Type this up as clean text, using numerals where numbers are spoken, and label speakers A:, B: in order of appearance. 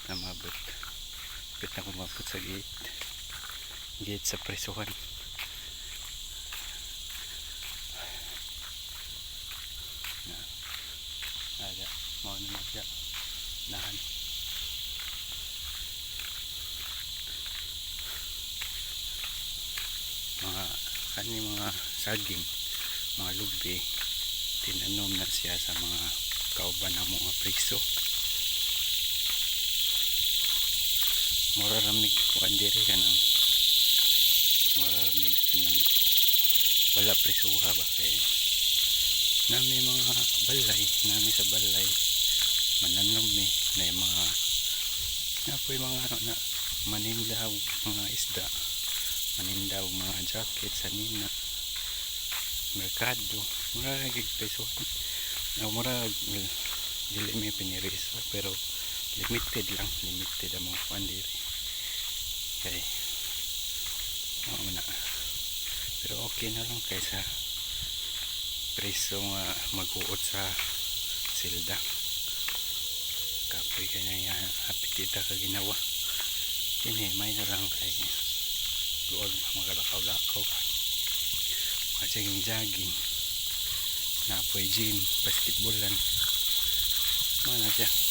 A: na mabot. Kapit na kumabot sa gate sa presuhan. Ada mau naman siya nahan. Mga saging, mga lubi, tinanom na siya sa mga kauban ng mga priso. Muraramig kuan diri kanang muraramig kanang wala prisuha ba kay nami mga balay, nami sa balay mananom mi na mga napoy mga na manindaw mga isda, manindaw mga jacket sa nina merkado mura gigpeso na mura dili may piniriso pero limited ang mga kuan diri kay na pero okay na lang kaysa preso nga mag-uot sa silda kapoy kanya apitita ka ginawa may na lang kay luwag magalakaw-lakaw ka jogging napoy gym basketballan mana siya